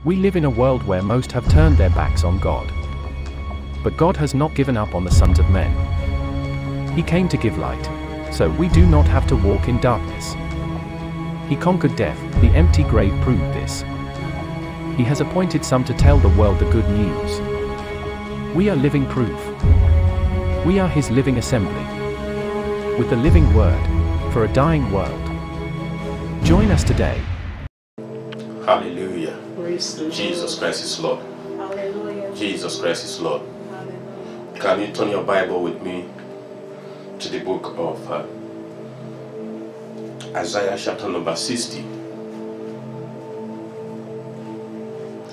We live in a world where most have turned their backs on God. But God has not given up on the sons of men. He came to give light, so we do not have to walk in darkness. He conquered death, the empty grave proved this. He has appointed some to tell the world the good news. We are living proof. We are His living assembly, with the living word, for a dying world. Join us today. Hallelujah. Jesus Christ is Lord. Hallelujah. Jesus Christ is Lord. Hallelujah. Can you turn your Bible with me to the book of Isaiah chapter number 60.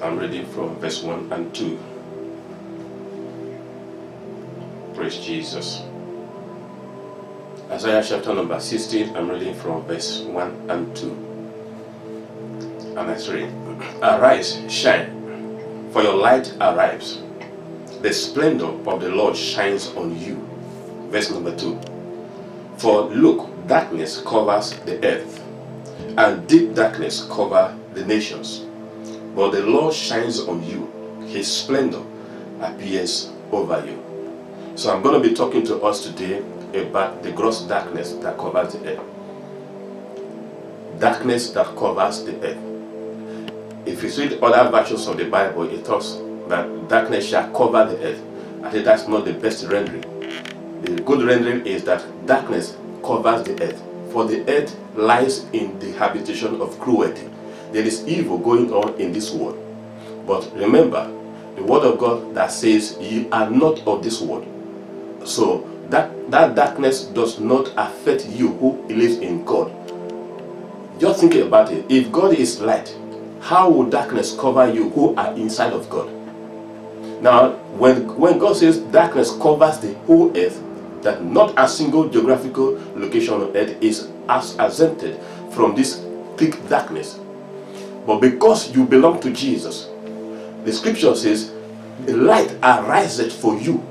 I'm reading from verse 1 and 2. Praise Jesus. Isaiah chapter number 16, I'm reading from verse 1 and 2. And I read, Arise, shine, for your light arrives. The splendor of the Lord shines on you. Verse number 2. For look, darkness covers the earth, and deep darkness covers the nations. But the Lord shines on you. His splendor appears over you. So I'm going to be talking to us today about the gross darkness that covers the earth. Darkness that covers the earth. If you read other versions of the Bible, it talks that darkness shall cover the earth. I think that's not the best rendering. The good rendering is that darkness covers the earth. For the earth lies in the habitation of cruelty. There is evil going on in this world. But remember, the word of God that says, ye are not of this world. So that darkness does not affect you who lives in God. Just think about it. If God is light, how will darkness cover you who are inside of God? Now, when God says darkness covers the whole earth, that not a single geographical location on earth is exempted from this thick darkness. But because you belong to Jesus, the scripture says, the light arises for you.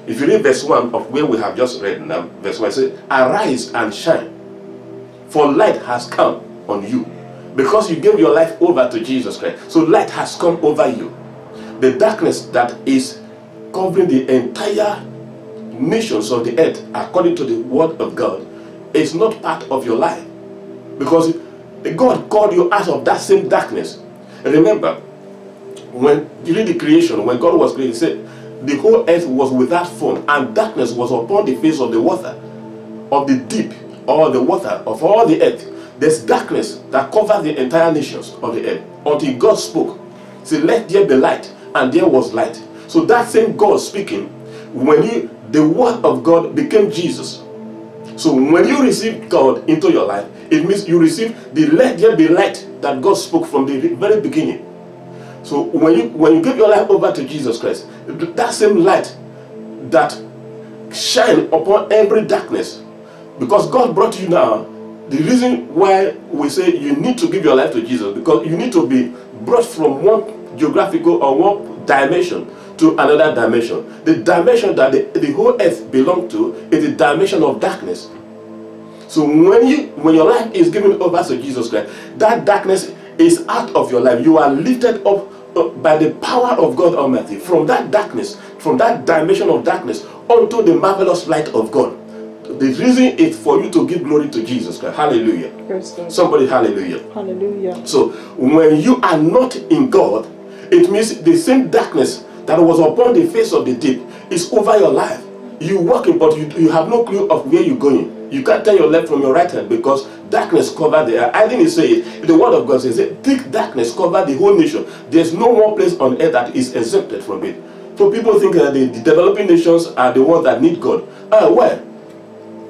If you read verse 1 of where we have just read now, verse 1 says, arise and shine, for light has come on you. Because you gave your life over to Jesus Christ. So light has come over you. The darkness that is covering the entire nations of the earth, according to the word of God, is not part of your life. Because God called you out of that same darkness. And remember, when you read the creation, when God was creating, He said, the whole earth was without form, and darkness was upon the face of the water, of the deep, or the water of all the earth. There's darkness that covers the entire nations of the earth until God spoke. He said, let there be light, and there was light. So that same God speaking, when the word of God became Jesus. So when you receive God into your life, it means you receive the let there be light that God spoke from the very beginning. So when you give your life over to Jesus Christ, that same light that shine upon every darkness, because God brought you now. The reason why we say you need to give your life to Jesus, because you need to be brought from one geographical or one dimension to another dimension. The dimension that the whole earth belongs to is the dimension of darkness. So when your life is given over to Jesus Christ, that darkness is out of your life. You are lifted up by the power of God Almighty from that darkness, from that dimension of darkness, onto the marvelous light of God. The reason is for you to give glory to Jesus Christ. Hallelujah. Somebody, hallelujah. Hallelujah. So when you are not in God, it means the same darkness that was upon the face of the deep is over your life. You walking, but you have no clue of where you're going. You can't tell your left from your right hand because darkness covered the earth. I didn't say it. The word of God says thick darkness covered the whole nation. There's no more place on earth that is exempted from it. So people think that the developing nations are the ones that need God. Well,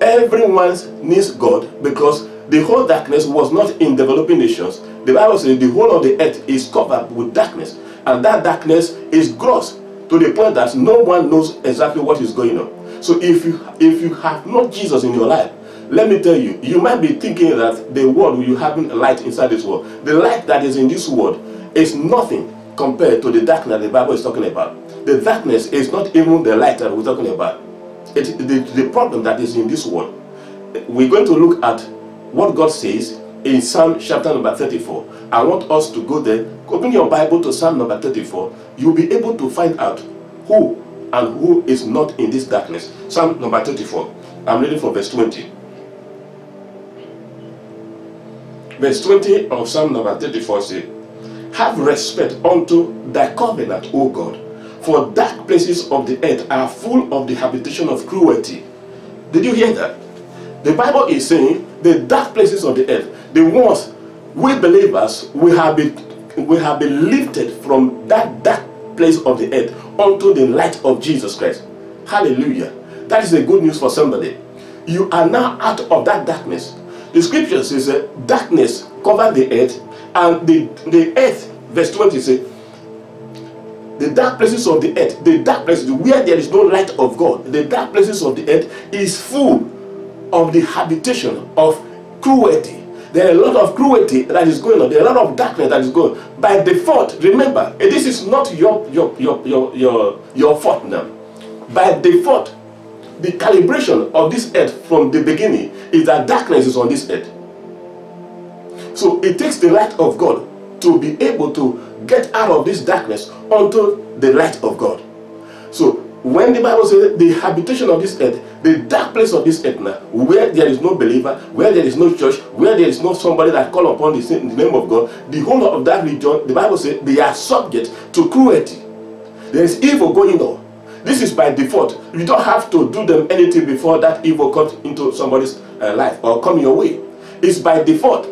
everyone needs God, because the whole darkness was not in developing nations. The Bible says the whole of the earth is covered with darkness, and that darkness is gross to the point that no one knows exactly what is going on. So if you have not Jesus in your life, let me tell you, you might be thinking that the world, you having light inside this world. The light that is in this world is nothing compared to the darkness the Bible is talking about. The darkness is not even the light that we're talking about. It's the problem that is in this world. We're going to look at what God says in Psalm chapter number 34. I want us to go there. Open your Bible to Psalm number 34. You'll be able to find out who and who is not in this darkness. Psalm number 34. I'm reading from verse 20. Verse 20 of Psalm number 34 says, have respect unto thy covenant, O God, for dark places of the earth are full of the habitation of cruelty. Did you hear that? The Bible is saying the dark places of the earth, the ones we believers, we have been lifted from that dark place of the earth unto the light of Jesus Christ. Hallelujah. That is a good news for somebody. You are now out of that darkness. The scripture says darkness covered the earth, and the earth, verse 20 says, the dark places of the earth, the dark places where there is no light of God, the dark places of the earth is full of the habitation of cruelty. There are a lot of cruelty that is going on. There are a lot of darkness that is going on. By default, remember, this is not your fault now. By default, the calibration of this earth from the beginning is that darkness is on this earth. So it takes the light of God to be able to get out of this darkness onto the light of God. So when the Bible says the habitation of this earth, the dark place of this earth now, where there is no believer, where there is no church, where there is no somebody that call upon the name of God, the whole of that region, the Bible says they are subject to cruelty. There is evil going on. This is by default. You don't have to do them anything before that evil comes into somebody's life or come your way. It's by default.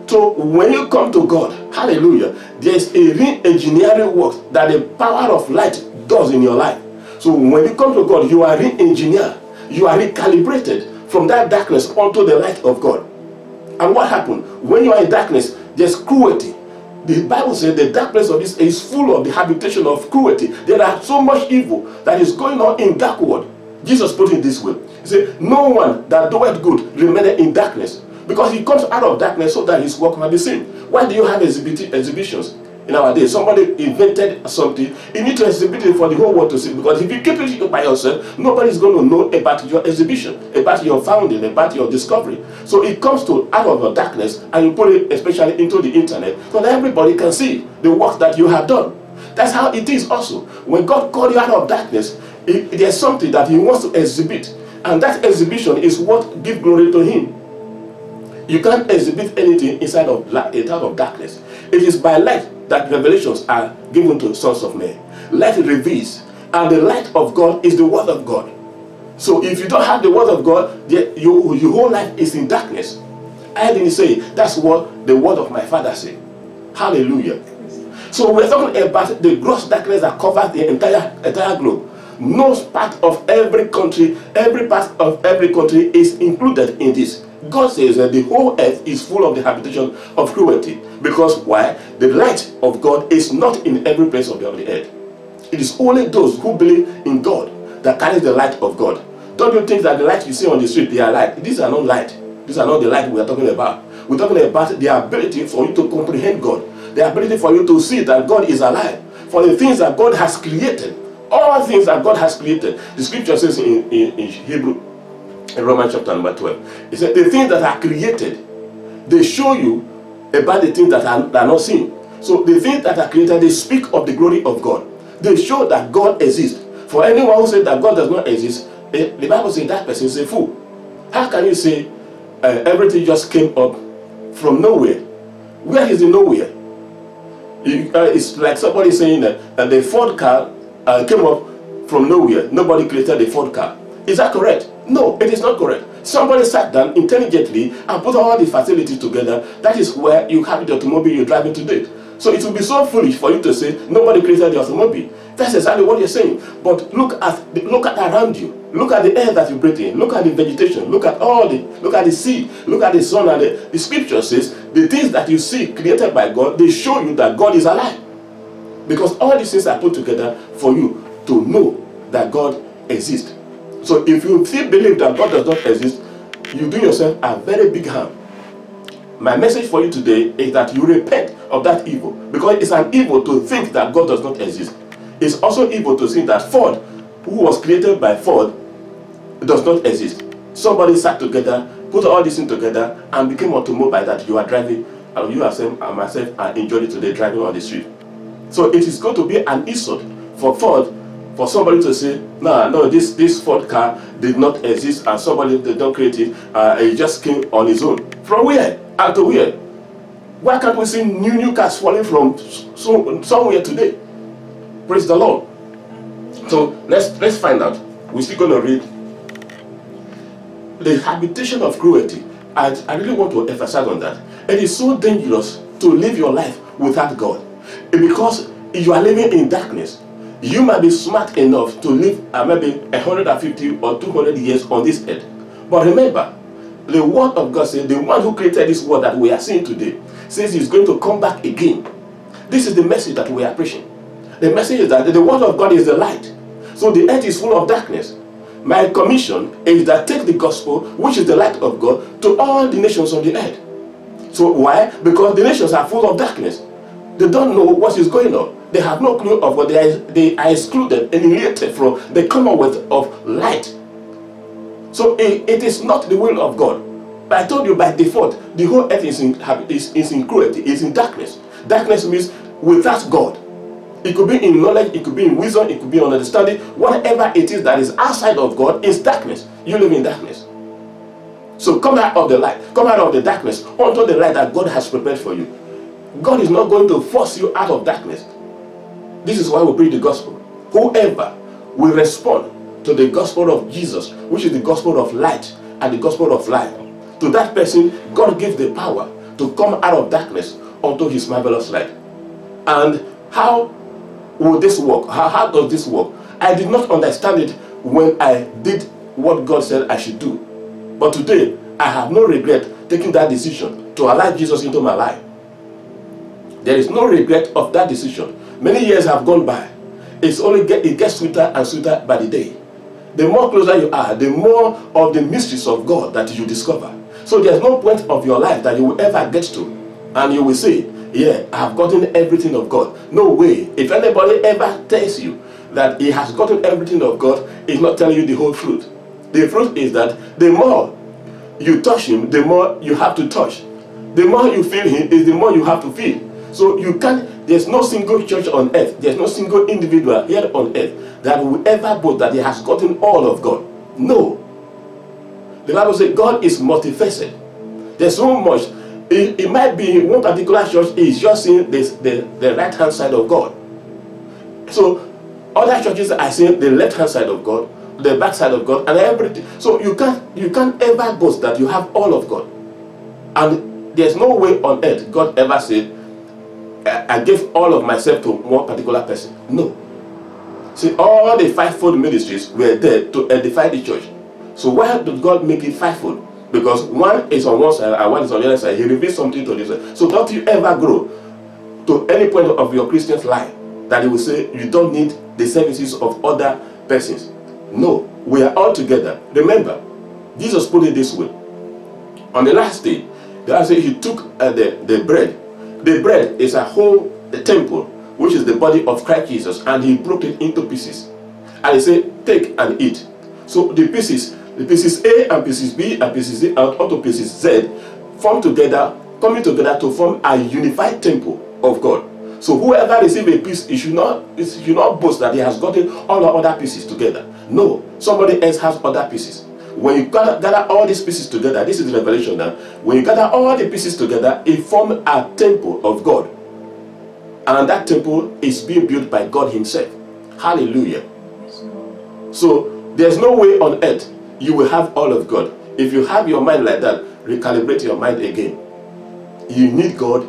So when you come to God, hallelujah, there is a re-engineering work that the power of light does in your life. So when you come to God, you are re-engineered, you are recalibrated from that darkness onto the light of God. And what happened? When you are in darkness, there's cruelty. The Bible says the dark place of this is full of the habitation of cruelty. There are so much evil that is going on in dark world. Jesus put it this way. He said, no one that doeth good remaineth in darkness, because he comes out of darkness so that his work may be seen. Why do you have exhibitions in our day? Somebody invented something, you need to exhibit it for the whole world to see, because if you keep it by yourself, nobody's going to know about your exhibition, about your founding, about your discovery. So it comes to out of the darkness, and you put it especially into the internet so that everybody can see the work that you have done. That's how it is also. When God called you out of darkness, there's something that he wants to exhibit, and that exhibition is what gives glory to him. You can't exhibit anything inside of darkness. It is by light that revelations are given to sons of men. Light reveals, and the light of God is the word of God. So if you don't have the word of God, your whole life is in darkness. I didn't say that's what the word of my father said. Hallelujah. So we're talking about the gross darkness that covers the entire globe. No part of every country, every part of every country is included in this. God says that the whole earth is full of the habitation of cruelty. Because why? The light of God is not in every place of the earth. It is only those who believe in God that carries the light of God. Don't you think that the light you see on the street, they are light? These are not light. These are not the light we are talking about. We're talking about the ability for you to comprehend God. The ability for you to see that God is alive. For the things that God has created. All things that God has created. The scripture says in Hebrew, in Romans chapter number 12, it said the things that are created, they show you about the things that are not seen. So the things that are created, they speak of the glory of God. They show that God exists. For anyone who says that God does not exist, the Bible says that person is a fool. How can you say everything just came up from nowhere? Where is the nowhere? It's like somebody saying that the Ford car came up from nowhere. Nobody created the Ford car. Is that correct? No, it is not correct. Somebody sat down intelligently and put all the facilities together. That is where you have the automobile you're driving today. So it would be so foolish for you to say nobody created the automobile. That's exactly what you're saying. But look at around you. Look at the air that you breathe in. Look at the vegetation. Look at the sea. Look at the sun. And the scripture says the things that you see created by God, they show you that God is alive. Because all these things are put together for you to know that God exists. So if you still believe that God does not exist, you do yourself a very big harm. My message for you today is that you repent of that evil. Because it's an evil to think that God does not exist. It's also evil to think that Ford, who was created by Ford, does not exist. Somebody sat together put all this thing together, and became automobile that you are driving, and you yourself and myself are enjoying it today driving on the street. So it is going to be an insult for Ford, for somebody to say, no, this Ford car did not exist, and somebody did not create it, it just came on its own. From where? Out to where? Why can't we see new cars falling from somewhere today? Praise the Lord. So let's find out. We're still going to read the habitation of cruelty. I really want to emphasize on that. It is so dangerous to live your life without God, because you are living in darkness. You might be smart enough to live maybe 150 or 200 years on this earth, but remember, the word of God says the one who created this world that we are seeing today says he's going to come back again. This is the message that we are preaching. The message is that the word of God is the light. So the earth is full of darkness. My commission is that take the gospel, which is the light of God, to all the nations of the earth. So why? Because the nations are full of darkness. They don't know what is going on. They have no clue of what they are excluded and alienated from the commonwealth of light. So it is not the will of God. But I told you by default, the whole earth is in cruelty, is in darkness. Darkness means without God. It could be in knowledge, it could be in wisdom, it could be in understanding. Whatever it is that is outside of God is darkness. You live in darkness. So come out of the light, come out of the darkness onto the light that God has prepared for you. God is not going to force you out of darkness. This is why we preach the gospel. Whoever will respond to the gospel of Jesus, which is the gospel of light and the gospel of life, to that person, God gives the power to come out of darkness onto his marvelous light. And how will this work? How does this work? I did not understand it when I did what God said I should do. But today, I have no regret taking that decision to allow Jesus into my life. There is no regret of that decision. Many years have gone by. It gets sweeter and sweeter by the day. The more closer you are, the more of the mysteries of God that you discover. So there's no point of your life that you will ever get to, and you will say, yeah, I have gotten everything of God. No way. If anybody ever tells you that he has gotten everything of God, he's not telling you the whole truth. The truth is that the more you touch him, the more you have to touch. The more you feel him is the more you have to feel. So you can't, there's no single church on earth, there's no single individual here on earth that will ever boast that he has gotten all of God. No. The Bible says God is multifaceted. There's so much. It might be one particular church is just seeing the right hand side of God. So other churches are seeing the left hand side of God, the back side of God, and everything. So you can't ever boast that you have all of God. And there's no way on earth God ever said, I gave all of myself to one particular person. No. See, all the fivefold ministries were there to edify the church. So why did God make it fivefold? Because one is on one side and one is on the other side. He reveals something to this side. So don't you ever grow to any point of your Christian life that he will say you don't need the services of other persons. No, we are all together. Remember, Jesus put it this way. On the last day, the last day he took the bread. The bread is a whole temple, which is the body of Christ Jesus, and he broke it into pieces. And he said, take and eat. So the pieces A and pieces B and pieces C and onto pieces Z form together, coming together to form a unified temple of God. So whoever receives a piece, he should not boast that he has gotten all the other pieces together. No, somebody else has other pieces. When you gather all these pieces together, this is the revelation now. When you gather all the pieces together, it forms a temple of God. And that temple is being built by God himself. Hallelujah. So there's no way on earth you will have all of God. If you have your mind like that, recalibrate your mind again. You need God,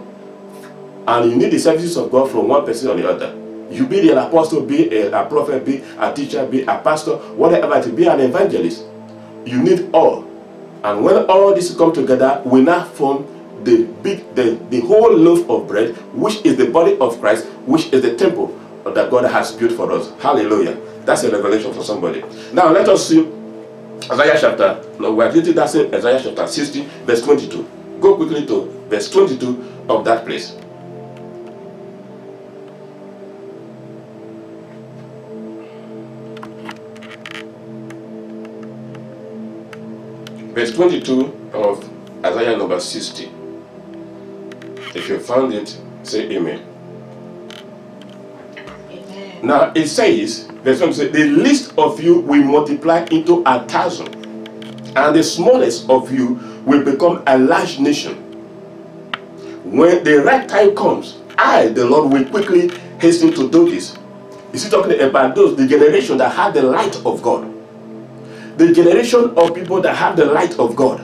and you need the services of God from one person or the other. You be an apostle, be a prophet, be a teacher, be a pastor, whatever it is, be an evangelist. You need all. And when all this come together, we now form the whole loaf of bread, which is the body of Christ, which is the temple that God has built for us. Hallelujah. That's a revelation for somebody. Now let us see Isaiah chapter, no, we are reading that same Isaiah chapter 60, verse 22. Go quickly to verse 22 of that place. Verse 22 of Isaiah number 60. If you found it, say amen. Amen. Now it says, verse 1 says, the least of you will multiply into 1,000, and the smallest of you will become a large nation. When the right time comes, I, the Lord, will quickly hasten to do this. Is he talking about those, the generation that have the light of God? The generation of people that have the light of God.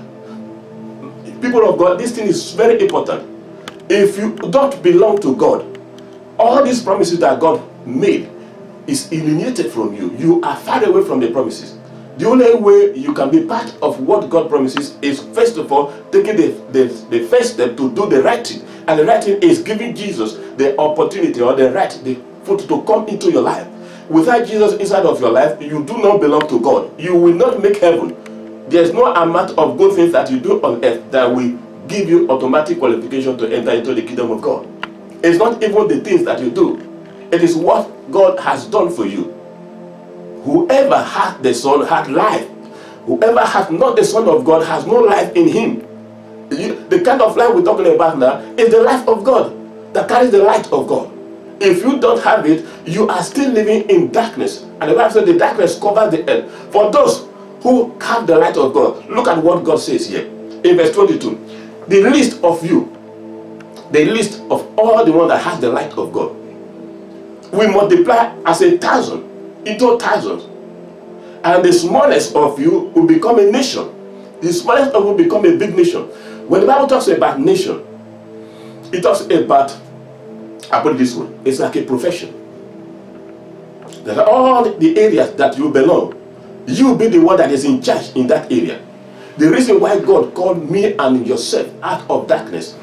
People of God, this thing is very important. If you don't belong to God, all these promises that God made is alienated from you. You are far away from the promises. The only way you can be part of what God promises is, first of all, taking the first step to do the right thing. And the right thing is giving Jesus the opportunity or the right, the foot to come into your life. Without Jesus inside of your life, you do not belong to God. You will not make heaven. There is no amount of good things that you do on earth that will give you automatic qualification to enter into the kingdom of God. It's not even the things that you do. It is what God has done for you. Whoever hath the Son hath life. Whoever hath not the Son of God has no life in him. The kind of life we're talking about now is the life of God that carries the light of God. If you don't have it, you are still living in darkness. And the Bible says the darkness covers the earth. For those who have the light of God, look at what God says here. In verse 22, the least of you, the least of all the one that has the light of God, will multiply as 1,000 into 1,000. And the smallest of you will become a nation. The smallest of you will become a big nation. When the Bible talks about nation, it talks about, I put it this way, it's like a profession. That all the areas that you belong, you will be the one that is in charge in that area. The reason why God called me and yourself out of darkness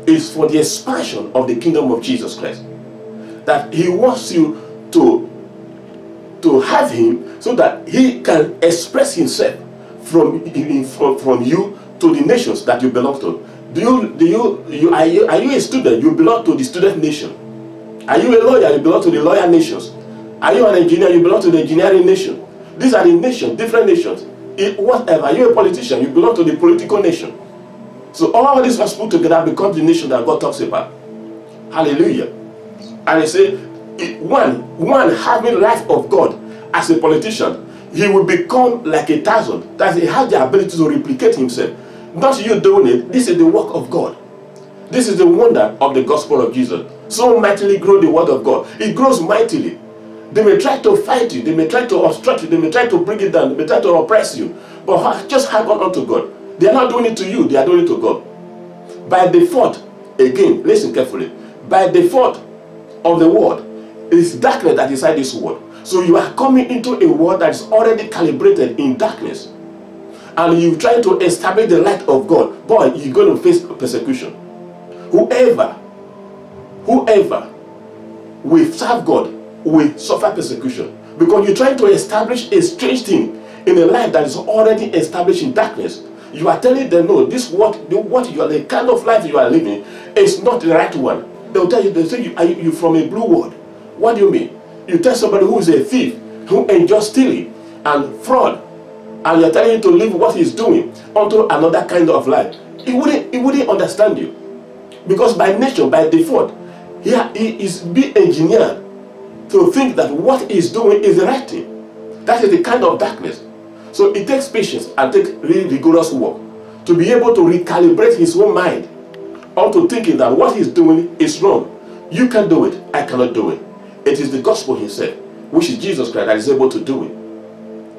is for the expansion of the kingdom of Jesus Christ. That he wants you to have him so that he can express himself from you to the nations that you belong to. Are you a student? You belong to the student nation. Are you a lawyer? You belong to the lawyer nations. Are you an engineer? You belong to the engineering nation. These are the nations, different nations. Whatever. Are you a politician? You belong to the political nation. So all this was put together becomes the nation that God talks about. Hallelujah. And he said, one having life of God as a politician, he will become like 1,000. That he has the ability to replicate himself. Not you doing it. This is the work of God. This is the wonder of the gospel of Jesus. So mightily grow the word of God. It grows mightily. They may try to fight you. They may try to obstruct you. They may try to bring it down. They may try to oppress you. But just hang on to God. They are not doing it to you. They are doing it to God. By default, again, listen carefully. By default of the world, it is darkness that is inside this world. So you are coming into a world that is already calibrated in darkness. And you try to establish the light of God. Boy, you're going to face persecution. Whoever will serve God will suffer persecution. Because you're trying to establish a strange thing in a life that is already established in darkness. You are telling them, no, this what you are, the kind of life you are living is not the right one. They'll tell you, they'll say, you from a blue world. What do you mean? You tell somebody who is a thief, who enjoys stealing and fraud, and you're telling him to leave what he's doing onto another kind of life. He wouldn't understand you. Because by nature, by default, he is being engineered to think that what he's doing is the right thing. That is the kind of darkness. So it takes patience and takes really rigorous work to be able to recalibrate his own mind onto thinking that what he's doing is wrong. You can do it, I cannot do it. It is the gospel himself, which is Jesus Christ, that is able to do it.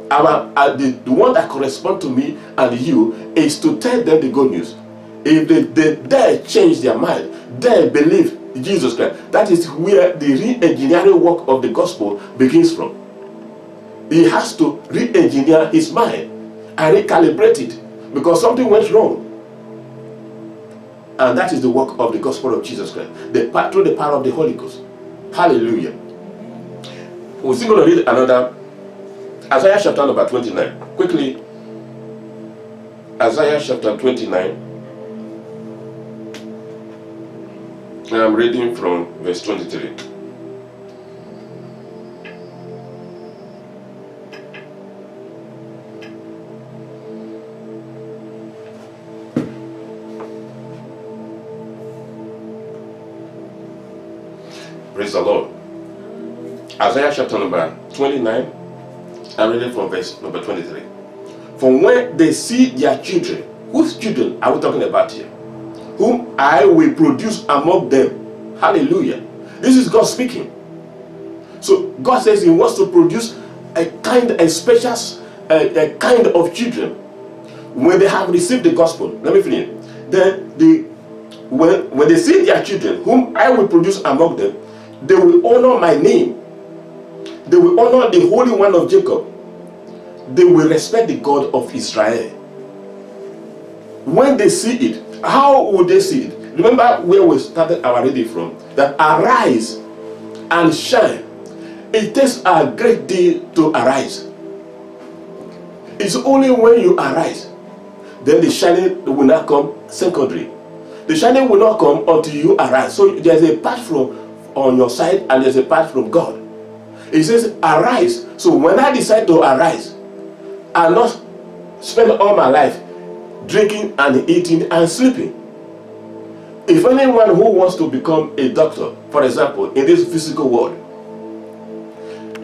The one that corresponds to me and you is to tell them the good news. If they dare change their mind, dare believe Jesus Christ, that is where the re-engineering work of the gospel begins from. He has to re-engineer his mind and recalibrate it because something went wrong. And that is the work of the gospel of Jesus Christ, through the power of the Holy Ghost. Hallelujah. We're still going to read another Isaiah chapter number 29. Quickly, Isaiah chapter 29. I'm reading from verse 23. Praise the Lord. Isaiah chapter number 29, I'm reading from verse number 23. For when they see their children, whose children are we talking about here? Whom I will produce among them. Hallelujah. This is God speaking. So God says He wants to produce a special kind of children when they have received the gospel. Let me finish. Then when they see their children, whom I will produce among them, they will honor my name. They will honor the Holy One of Jacob. They will respect the God of Israel. When they see it, how would they see it? Remember where we started our reading from? That arise and shine. It takes a great deal to arise. It's only when you arise, then the shining will not come secondary. The shining will not come until you arise. So there's a part from on your side and there's a part from God. It says arise. So when I decide to arise, I'll not spend all my life drinking and eating and sleeping. If anyone who wants to become a doctor, for example, in this physical world,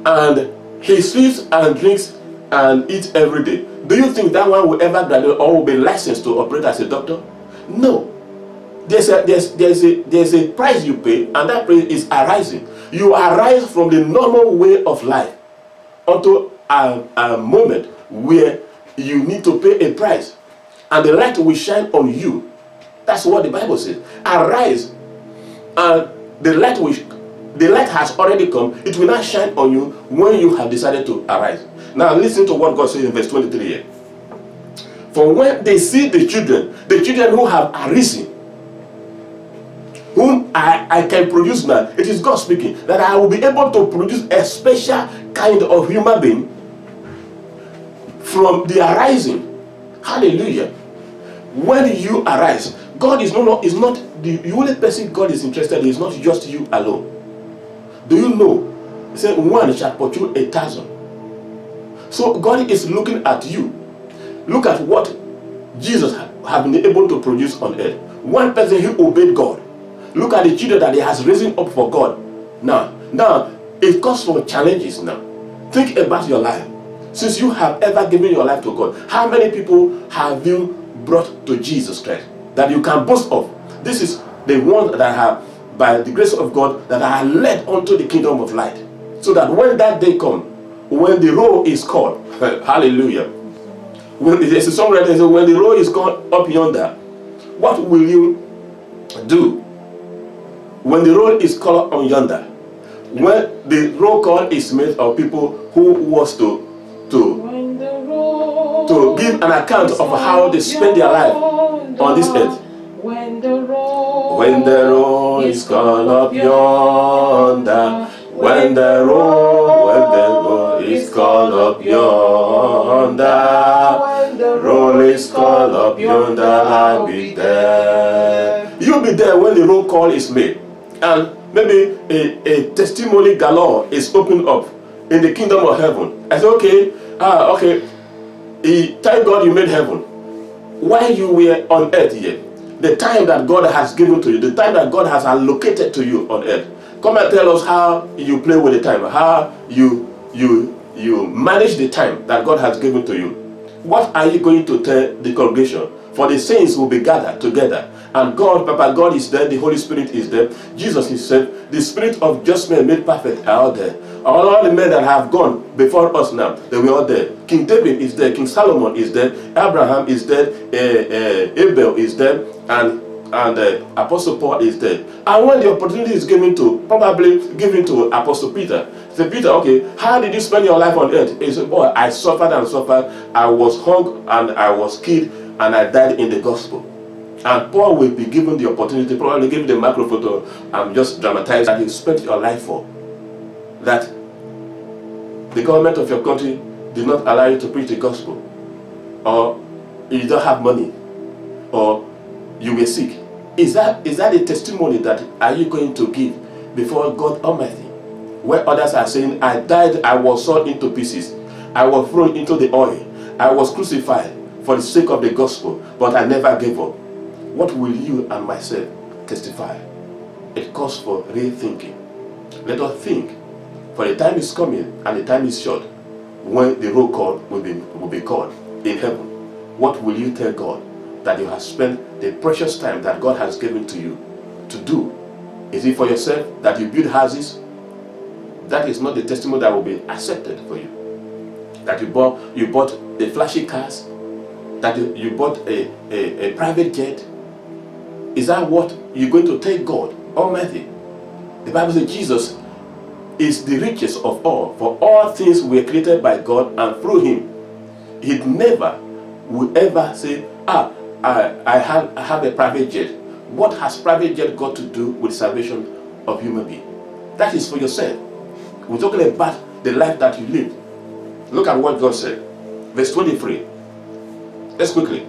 and he sleeps and drinks and eats every day, do you think that one will ever graduate or will be licensed to operate as a doctor? No. There's a price you pay, and that price is arising. You arise from the normal way of life onto a moment where you need to pay a price, and the light will shine on you. That's what the Bible says. Arise, and the light has already come. It will not shine on you when you have decided to arise. Now listen to what God says in verse 23 here. For when they see the children who have arisen, whom I can produce now, it is God speaking, that I will be able to produce a special kind of human being from the arising. Hallelujah. When you arise, God is not the only person God is interested in. Is not just you alone. Do you know? He said, one shall pursue 1,000. So God is looking at you. Look at what Jesus have been able to produce on earth. One person who obeyed God. Look at the children that He has risen up for God. Now it calls for challenges now. Think about your life. Since you have ever given your life to God, how many people have you brought to Jesus Christ that you can boast of? This is the ones that have, by the grace of God, that are led unto the kingdom of light. So that when that day comes, when the roll is called, hallelujah. When there's a song that says, when the roll is called up yonder, what will you do? When the roll is called on yonder, when the roll call is made of people who was to give an account of how they spend their life on this earth. When the roll is called up yonder, when the roll is called up yonder, when the roll is called up yonder, I'll be there. You'll be there when the roll call is made. And maybe a testimony galore is opened up in the kingdom of heaven. I say, okay, thank God you made heaven. While you were on earth here, the time that God has given to you, the time that God has allocated to you on earth, come and tell us how you play with the time, how you manage the time that God has given to you. What are you going to tell the congregation? For the saints will be gathered together. And God, Papa God is there, the Holy Spirit is there, Jesus is there, the Spirit of just men made perfect are all there. All the men that have gone before us now, they were all there. King David is there, King Solomon is there, Abraham is there, Abel is there, and Apostle Paul is there. And when the opportunity is given to, probably given to Apostle Peter, say, Peter, okay, how did you spend your life on earth? He said, boy, I suffered and suffered, I was hung and I was killed, and I died in the gospel. And Paul will be given the opportunity, probably give the microphone, I'm just dramatizing, that you spent your life for. That the government of your country did not allow you to preach the gospel, or you don't have money, or you were sick. Is that a testimony that are you going to give before God Almighty? Where others are saying, I died, I was sawn into pieces, I was thrown into the oil, I was crucified for the sake of the gospel, but I never gave up. What will you and myself testify? It calls for real thinking. Let us think, for the time is coming and the time is short when the roll call will be called in heaven. What will you tell God that you have spent the precious time that God has given to you to do? Is it for yourself that you build houses? That is not the testimony that will be accepted for you. That you bought the flashy cars, that you bought a private jet. Is that what you're going to tell God Almighty? The Bible says Jesus is the richest of all, for all things were created by God, and through him. He never will ever say, I have a private jet. What has private jet got to do with salvation of human being? That is for yourself. We're talking about the life that you live. Look at what God said. Verse 23. Let's quickly.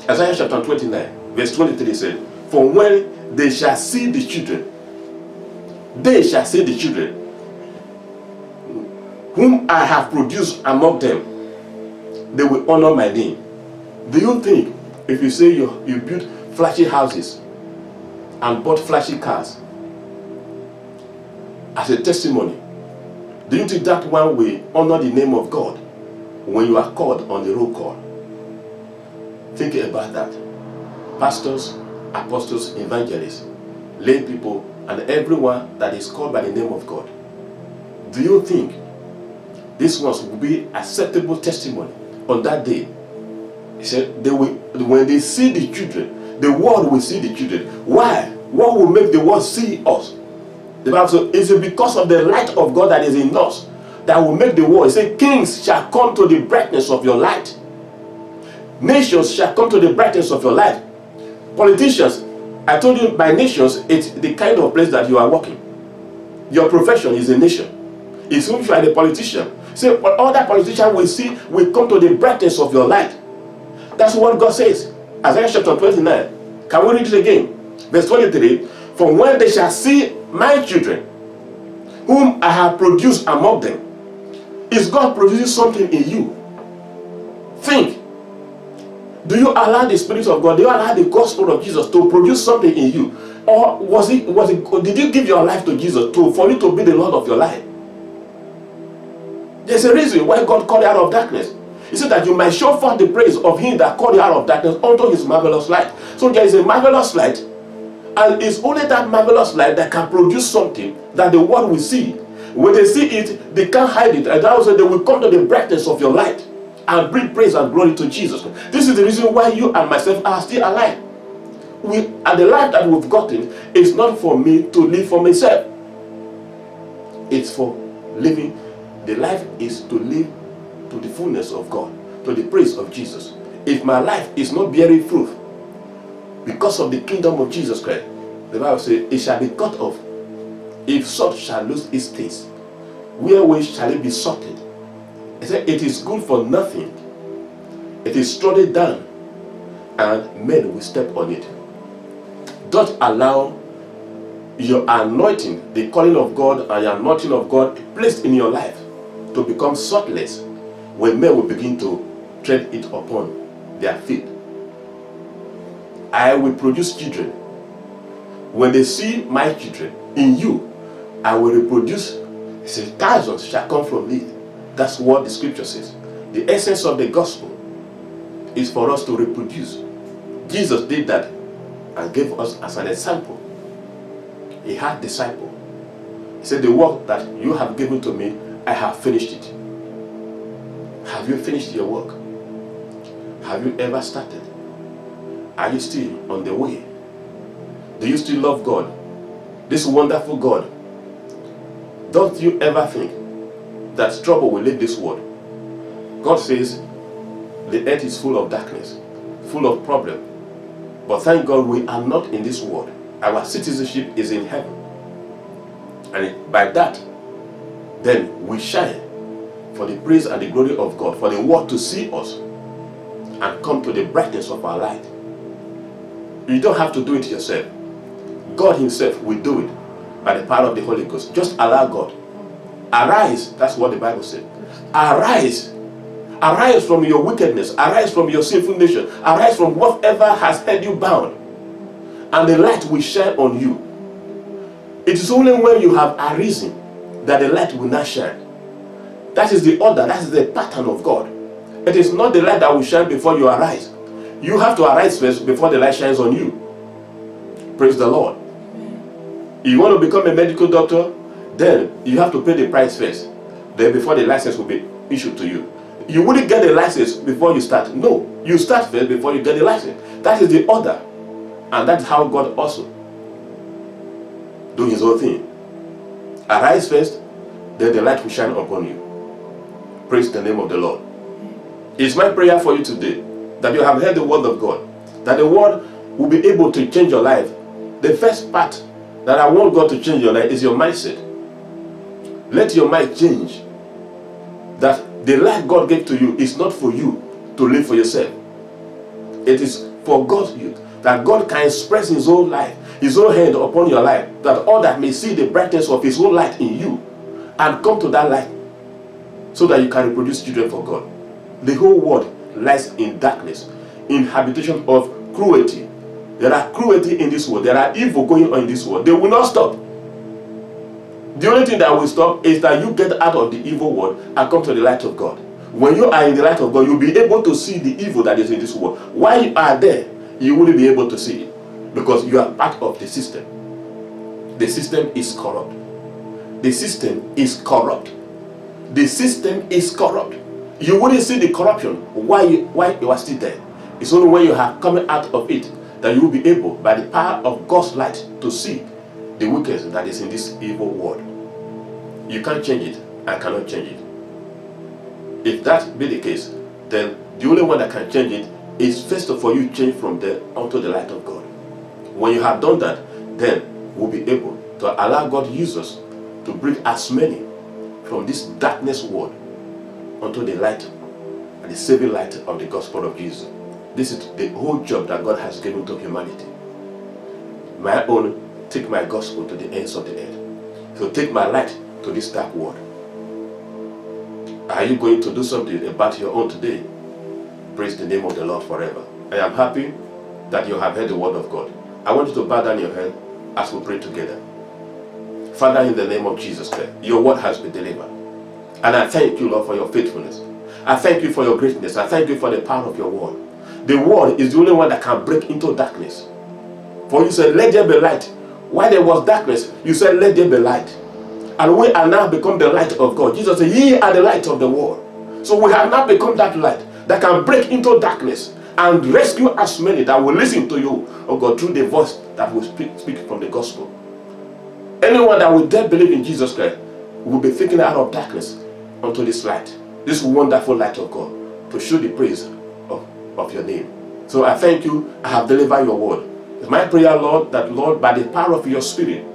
Isaiah chapter 29, verse 23 said, for when they shall see the children, they shall see the children whom I have produced among them, they will honor my name. Do you think if you say you built flashy houses and bought flashy cars as a testimony, do you think that one will honor the name of God when you are called on the roll call? Think about that. Pastors, apostles, evangelists, lay people, and everyone that is called by the name of God. Do you think this ones will be acceptable testimony on that day? He said, when they see the children, the world will see the children. Why? What will make the world see us? The Bible says, is it because of the light of God that is in us that will make the world? He said, kings shall come to the brightness of your light. Nations shall come to the brightness of your light. Politicians, I told you, by nations, it's the kind of place that you are working. Your profession is a nation. It's if you are a politician. So what other politicians will see will come to the brightness of your light. That's what God says. Isaiah chapter 29. Can we read it again? Verse 23. For when they shall see my children, whom I have produced among them. Is God producing something in you? Think. Do you allow the Spirit of God, do you allow the gospel of Jesus to produce something in you? Or did you give your life to Jesus for you to be the Lord of your life? There's a reason why God called you out of darkness. He said that you might show forth the praise of him that called you out of darkness unto his marvelous light. So there is a marvelous light, and it's only that marvelous light that can produce something that the world will see. When they see it, they can't hide it. And also they will come to the brightness of your light and bring praise and glory to Jesus. This is the reason why you and myself are still alive. And the life that we've gotten is not for me to live for myself. It's for living. The life is to live to the fullness of God, to the praise of Jesus. If my life is not bearing fruit because of the kingdom of Jesus Christ, the Bible says, it shall be cut off. If salt shall lose its taste, wherewith shall it be salted? It said, it is good for nothing. It is trodden down, and men will step on it. Don't allow your anointing, the calling of God and the anointing of God placed in your life to become saltless when men will begin to tread it upon their feet. I will produce children. When they see my children in you, I will reproduce. It says, thousands shall come from thee. That's what the scripture says. The essence of the gospel is for us to reproduce. Jesus did that and gave us as an example. He had disciples. He said, the work that you have given to me, I have finished it. Have you finished your work? Have you ever started? Are you still on the way? Do you still love God? This wonderful God. Don't you ever think that trouble will leave this world? God says the earth is full of darkness, full of problems. But thank God we are not in this world. Our citizenship is in heaven. And by that, then we shine for the praise and the glory of God, for the world to see us and come to the brightness of our light. You don't have to do it yourself. God himself will do it by the power of the Holy Ghost. Just allow God. Arise. That's what the Bible said. Arise. Arise from your wickedness. Arise from your sinful nature. Arise from whatever has held you bound. And the light will shine on you. It is only when you have arisen that the light will not shine. That is the order, that is the pattern of God. It is not the light that will shine before you arise. You have to arise first before the light shines on you. Praise the Lord. You want to become a medical doctor, then you have to pay the price first. Then before the license will be issued to you. You wouldn't get the license before you start. No, you start first before you get the license. That is the order. And that's how God also do his own thing. Arise first, then the light will shine upon you. Praise the name of the Lord. It's my prayer for you today that you have heard the word of God, that the word will be able to change your life. The first part that I want God to change your life is your mindset. Let your mind change. That the life God gave to you is not for you to live for yourself. It is for God's youth. That God can express his own life, his own hand upon your life. That all that may see the brightness of his own light in you and come to that light so that you can reproduce children for God. The whole world lies in darkness, in habitation of cruelty. There are cruelty in this world. There are evil going on in this world. They will not stop. The only thing that will stop is that you get out of the evil world and come to the light of God. When you are in the light of God, you'll be able to see the evil that is in this world. While you are there, you wouldn't be able to see it because you are part of the system. The system is corrupt. The system is corrupt. The system is corrupt. You wouldn't see the corruption while you are still there. It's only when you have come out of it that you will be able, by the power of God's light, to see the wickedness that is in this evil world. You can't change it. I cannot change it. If that be the case, then the only one that can change it is first of all you change from there onto the light of God. When you have done that, then we'll be able to allow God to use us to bring as many from this darkness world onto the light and the saving light of the gospel of Jesus. This is the whole job that God has given to humanity. My own, take my gospel to the ends of the earth. So take my light to this dark world. Are you going to do something about your own today? Praise the name of the Lord forever. I am happy that you have heard the word of God. I want you to bow down your head as we pray together. Father, in the name of Jesus Christ, your word has been delivered. And I thank you, Lord, for your faithfulness. I thank you for your greatness. I thank you for the power of your word. The word is the only one that can break into darkness. For you said, let there be light. While there was darkness, you said, let there be light. And we are now become the light of God. Jesus said, ye are the light of the world. So we have now become that light that can break into darkness and rescue as many that will listen to you, oh God, through the voice that will speak from the gospel. Anyone that will dare believe in Jesus Christ will be taken out of darkness unto this light, this wonderful light of God, to show the praise of your name. So I thank you. I have delivered your word. It's my prayer, Lord, that, Lord, by the power of your spirit,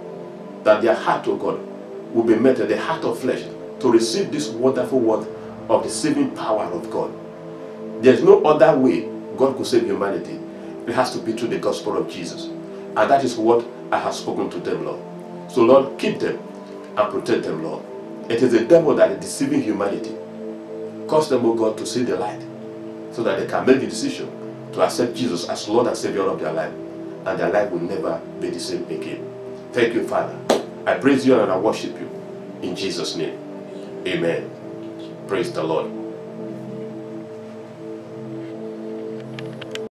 that their heart, oh God, will be met, the heart of flesh, to receive this wonderful word of the saving power of God. There's no other way God could save humanity. It has to be through the gospel of Jesus. And that is what I have spoken to them, Lord. So, Lord, keep them and protect them, Lord. It is the devil that is deceiving humanity. Cause them, oh God, to see the light so that they can make the decision to accept Jesus as Lord and Savior of their life. And their life will never be the same again. Thank you, Father. I praise you and I worship you. In Jesus' name. Amen. Praise the Lord.